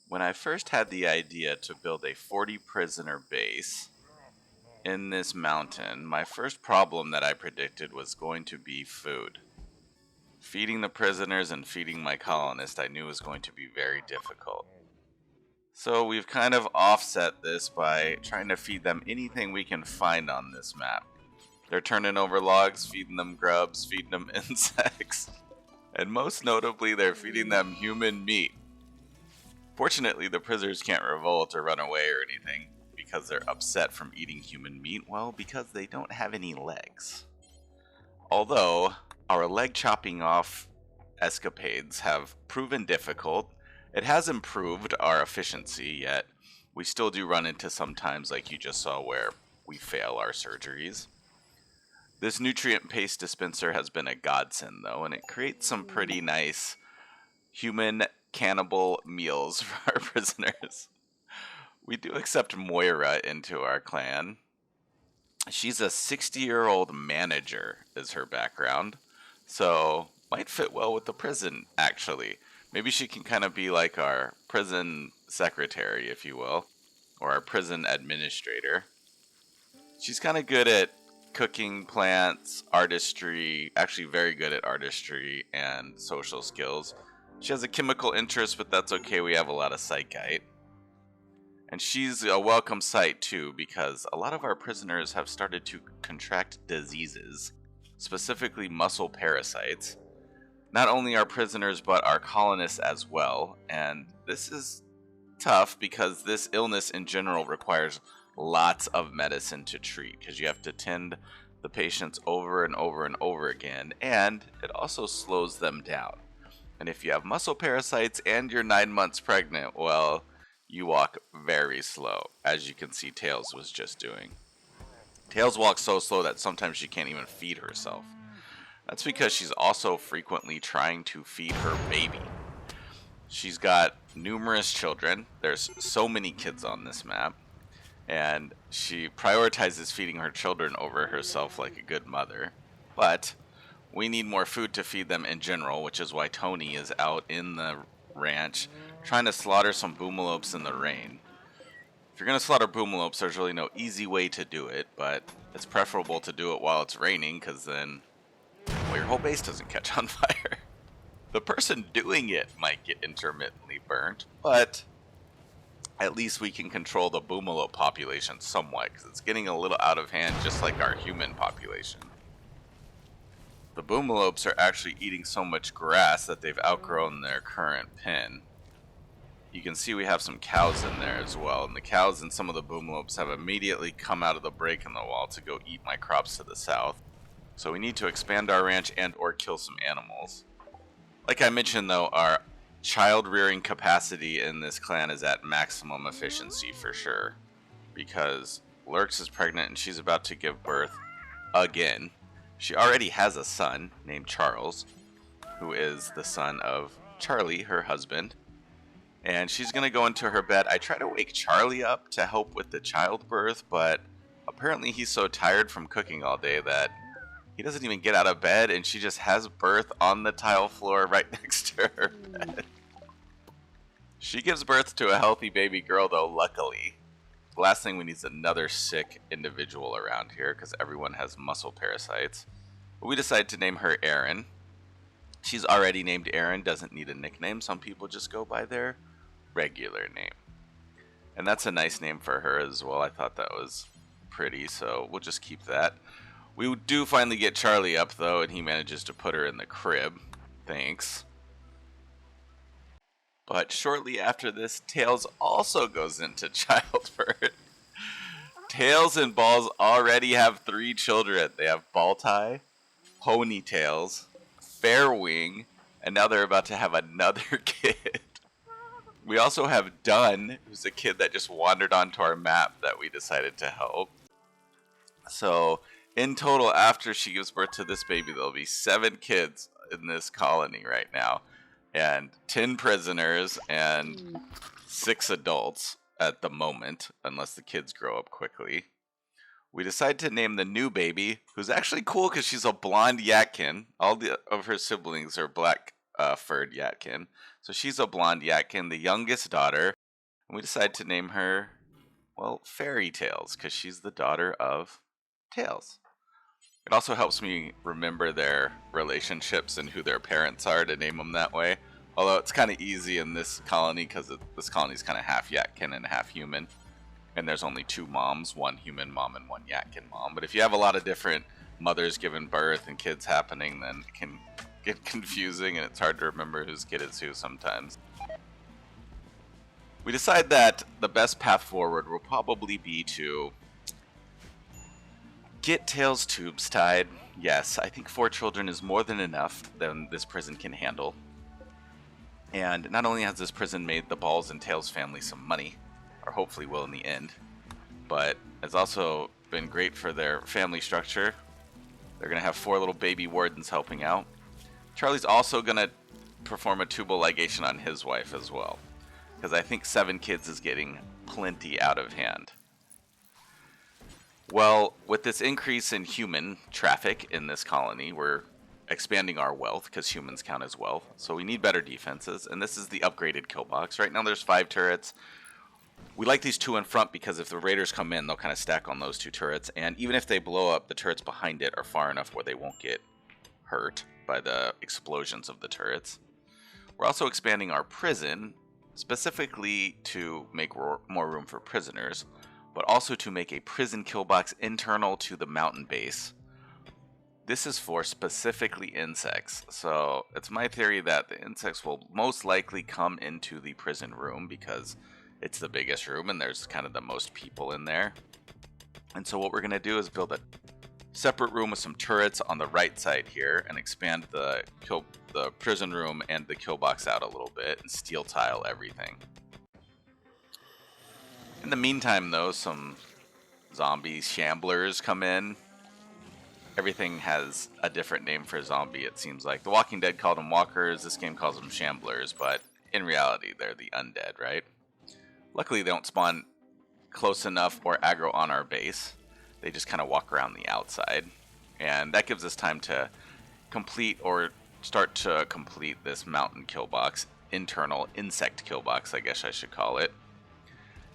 When I first had the idea to build a 40 prisoner base in this mountain, my first problem that I predicted was going to be food. Feeding the prisoners and feeding my colonists I knew was going to be very difficult. So we've kind of offset this by trying to feed them anything we can find on this map. They're turning over logs, feeding them grubs, feeding them insects, and most notably, they're feeding them human meat. Fortunately, the prisoners can't revolt or run away or anything because they're upset from eating human meat, well, because they don't have any legs. Although, our leg chopping off escapades have proven difficult, it has improved our efficiency, yet we still do run into some times like you just saw where we fail our surgeries. This nutrient paste dispenser has been a godsend though, and it creates some pretty nice human cannibal meals for our prisoners. We do accept Moira into our clan. She's a 60-year-old manager is her background, so might fit well with the prison actually. Maybe she can kind of be like our prison secretary, if you will, or our prison administrator. She's kind of good at cooking, plants, artistry, actually very good at artistry and social skills. She has a chemical interest, but that's okay, we have a lot of psychite. And she's a welcome sight too, because a lot of our prisoners have started to contract diseases, specifically muscle parasites. Not only our prisoners, but our colonists as well. And this is tough because this illness in general requires lots of medicine to treat, because you have to tend the patients over and over and over again, and it also slows them down. And if you have muscle parasites and you're 9 months pregnant, well, you walk very slow, as you can see Tails was just doing. Tails walks so slow that sometimes she can't even feed herself. That's because she's also frequently trying to feed her baby. She's got numerous children. There's so many kids on this map. And she prioritizes feeding her children over herself like a good mother. But we need more food to feed them in general, which is why Tony is out in the ranch trying to slaughter some boomalopes in the rain. If you're going to slaughter boomalopes, there's really no easy way to do it, but it's preferable to do it while it's raining, because then, well, your whole base doesn't catch on fire. The person doing it might get intermittently burnt, but at least we can control the boomalope population somewhat, because it's getting a little out of hand, just like our human population. The boomalopes are actually eating so much grass that they've outgrown their current pen. You can see we have some cows in there as well, and the cows and some of the boomalopes have immediately come out of the break in the wall to go eat my crops to the south. So we need to expand our ranch and or kill some animals. Like I mentioned though, our child rearing capacity in this clan is at maximum efficiency for sure, because Lurks is pregnant and she's about to give birth again. She already has a son named Charles, who is the son of Charlie, her husband. And she's going to go into her bed. I try to wake Charlie up to help with the childbirth, but apparently he's so tired from cooking all day that he doesn't even get out of bed, and she just has birth on the tile floor right next to her bed. She gives birth to a healthy baby girl, though, luckily. The last thing we need is another sick individual around here, because everyone has muscle parasites. But we decided to name her Erin. She's already named Erin, doesn't need a nickname. Some people just go by their regular name. And that's a nice name for her as well. I thought that was pretty, so we'll just keep that. We do finally get Charlie up, though, and he manages to put her in the crib. Thanks. But shortly after this, Tails also goes into childbirth. Tails and Balls already have 3 children. They have Baltai, Ponytails, Fairwing, and now they're about to have another kid. We also have Dunn, who's a kid that just wandered onto our map that we decided to help. So, in total, after she gives birth to this baby, there'll be 7 kids in this colony right now, and 10 prisoners and 6 adults at the moment, unless the kids grow up quickly. We decided to name the new baby, who's actually cool because she's a blonde Yatkin. All of her siblings are black furred Yatkin. So she's a blonde Yatkin, the youngest daughter, and we decided to name her, well, Fairy Tales, because she's the daughter of Tails. It also helps me remember their relationships and who their parents are to name them that way. Although it's kind of easy in this colony because this colony is kind of half Yatkin and half human. And there's only 2 moms, 1 human mom and 1 Yatkin mom. But if you have a lot of different mothers giving birth and kids happening, then it can get confusing and it's hard to remember whose kid is who sometimes. We decide that the best path forward will probably be to get Tails' tubes tied. Yes, I think 4 children is more than enough than this prison can handle. And not only has this prison made the Balls and Tails family some money, or hopefully will in the end, but it's also been great for their family structure. They're going to have 4 little baby wardens helping out. Charlie's also going to perform a tubal ligation on his wife as well, because I think 7 kids is getting plenty out of hand. Well, with this increase in human traffic in this colony, we're expanding our wealth because humans count as wealth. So we need better defenses, and this is the upgraded kill box. Right now there's 5 turrets. We like these 2 in front because if the raiders come in, they'll kind of stack on those 2 turrets, and even if they blow up, the turrets behind it are far enough where they won't get hurt by the explosions of the turrets. We're also expanding our prison, specifically to make more room for prisoners, but also to make a prison kill box internal to the mountain base. This is for specifically insects, so it's my theory that the insects will most likely come into the prison room because it's the biggest room and there's kind of the most people in there. And so what we're going to do is build a separate room with some turrets on the right side here and expand the prison room and the kill box out a little bit and steel tile everything. In the meantime, though, some zombie shamblers come in. Everything has a different name for zombie, it seems like. The Walking Dead called them walkers, this game calls them shamblers, but in reality, they're the undead, right? Luckily, they don't spawn close enough or aggro on our base. They just kind of walk around the outside, and that gives us time to complete or start to complete this mountain kill box, internal insect kill box, I guess I should call it.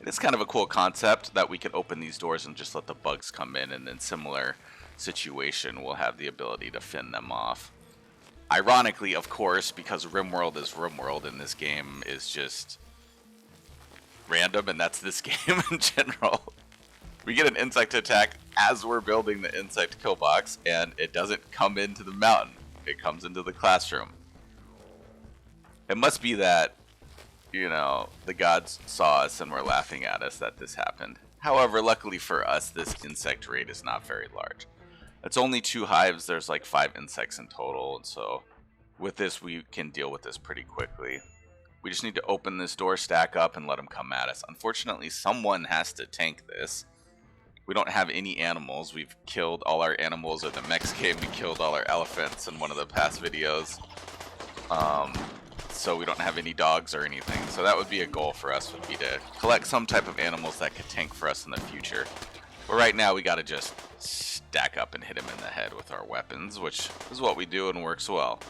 It's kind of a cool concept that we could open these doors and just let the bugs come in, and in similar situation we'll have the ability to fend them off. Ironically, of course, because Rimworld is Rimworld and this game is just random, and that's this game in general. We get an insect attack as we're building the insect kill box, and it doesn't come into the mountain. It comes into the classroom. It must be that, you know, the gods saw us and were laughing at us that this happened. However, luckily for us, this insect raid is not very large. It's only 2 hives. There's like 5 insects in total, and so with this we can deal with this pretty quickly. We just need to open this door, stack up, and let them come at us. Unfortunately, someone has to tank this. We don't have any animals. We've killed all our animals in the mechs game. We killed all our elephants in one of the past videos. So we don't have any dogs or anything. So that would be a goal for us, would be to collect some type of animals that could tank for us in the future. But right now we gotta just stack up and hit him in the head with our weapons, which is what we do and works well.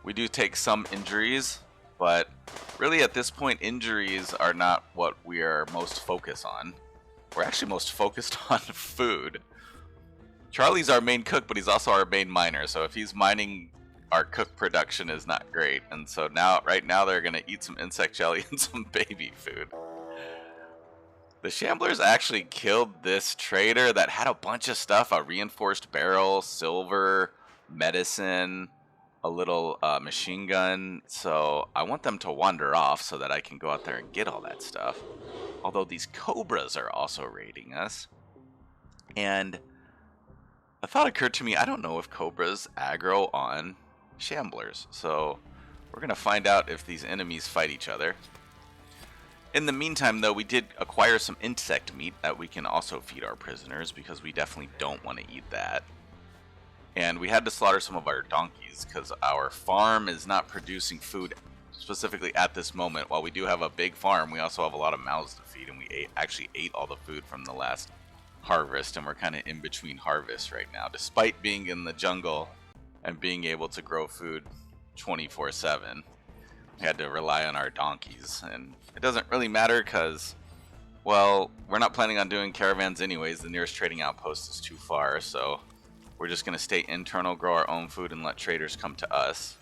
We do take some injuries, but really at this point injuries are not what we are most focused on. We're actually most focused on food. Charlie's our main cook, but he's also our main miner, so if he's mining, our cook production is not great. And so now, right now, they're gonna eat some insect jelly and some baby food. The Shamblers actually killed this trader that had a bunch of stuff, a reinforced barrel, silver, medicine, a little machine gun. So I want them to wander off so that I can go out there and get all that stuff. Although these cobras are also raiding us. And a thought occurred to me, I don't know if cobras aggro on Shamblers. So we're going to find out if these enemies fight each other. In the meantime, though, we did acquire some insect meat that we can also feed our prisoners, because we definitely don't want to eat that. And we had to slaughter some of our donkeys because our farm is not producing food specifically at this moment. While we do have a big farm, we also have a lot of mouths to feed, and we actually ate all the food from the last harvest, and we're kind of in between harvests right now. Despite being in the jungle and being able to grow food 24/7. We had to rely on our donkeys, and it doesn't really matter because, well, we're not planning on doing caravans anyways. The nearest trading outpost is too far, so we're just going to stay internal, grow our own food, and let traders come to us.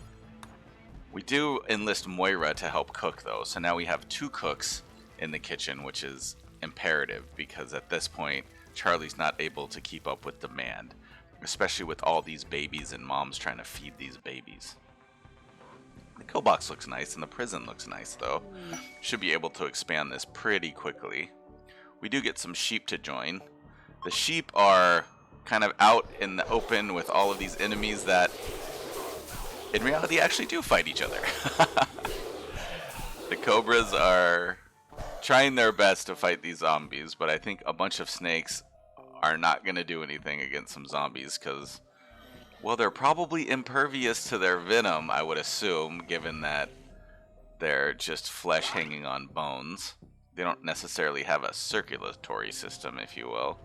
We do enlist Moira to help cook, though, so now we have 2 cooks in the kitchen, which is imperative because at this point, Charlie's not able to keep up with demand, especially with all these babies and moms trying to feed these babies. The kill box looks nice, and the prison looks nice, though. Should be able to expand this pretty quickly. We do get some sheep to join. The sheep are kind of out in the open with all of these enemies that in reality actually do fight each other. The cobras are trying their best to fight these zombies, but I think a bunch of snakes are not going to do anything against some zombies because, well, they're probably impervious to their venom, I would assume, given that they're just flesh hanging on bones. They don't necessarily have a circulatory system, if you will.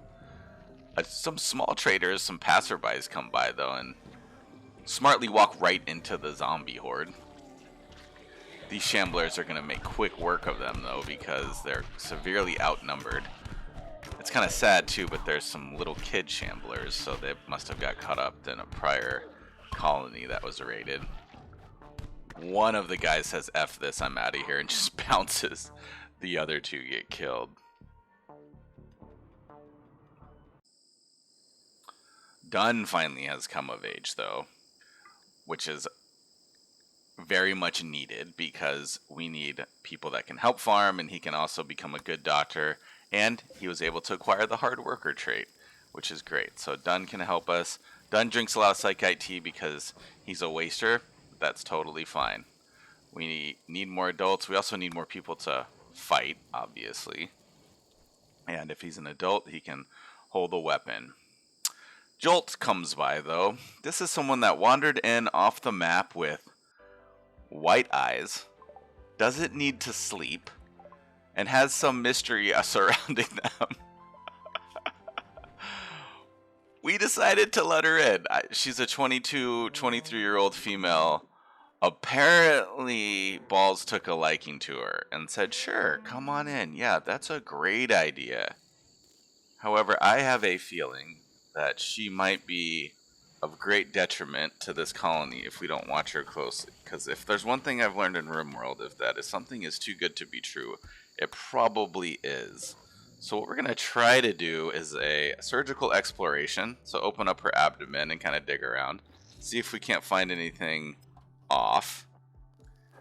Some small traders, some passerbys come by, though, and smartly walk right into the zombie horde. These shamblers are going to make quick work of them, though, because they're severely outnumbered. It's kind of sad, too, but there's some little kid shamblers, so they must have got caught up in a prior colony that was raided. One of the guys says, F this, I'm out of here, and just bounces. The other 2 get killed. Dunn finally has come of age, though, which is very much needed because we need people that can help farm, and he can also become a good doctor, and he was able to acquire the hard worker trait, which is great. So Dunn can help us. Dunn drinks a lot of psychite tea because he's a waster. That's totally fine. We need more adults. We also need more people to fight, obviously. And if he's an adult, he can hold a weapon. Jolt comes by, though. This is someone that wandered in off the map with white eyes, doesn't need to sleep, and has some mystery surrounding them. We decided to let her in. She's a 22, 23-year-old female. Apparently, Balls took a liking to her and said, sure, come on in. Yeah, that's a great idea. However, I have a feeling that she might be of great detriment to this colony if we don't watch her closely. Because if there's one thing I've learned in Rimworld, if something is too good to be true, it probably is. So what we're going to try to do is a surgical exploration. So open up her abdomen and kind of dig around. See if we can't find anything off.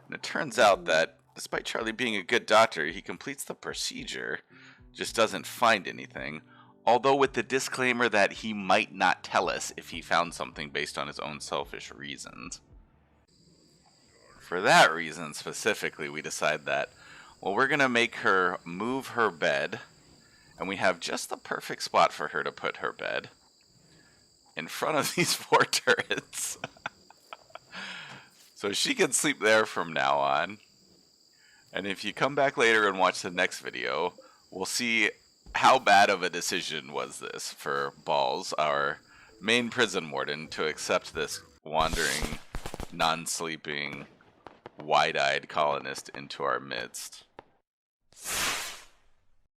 And it turns out that despite Charlie being a good doctor, he completes the procedure, just doesn't find anything. Although with the disclaimer that he might not tell us if he found something based on his own selfish reasons. For that reason specifically, we decide that, well, we're going to make her move her bed, and we have just the perfect spot for her to put her bed in front of these 4 turrets. So she can sleep there from now on. And if you come back later and watch the next video, we'll see how bad of a decision was this for Balls, our main prison warden, to accept this wandering, non-sleeping, wide-eyed colonist into our midst.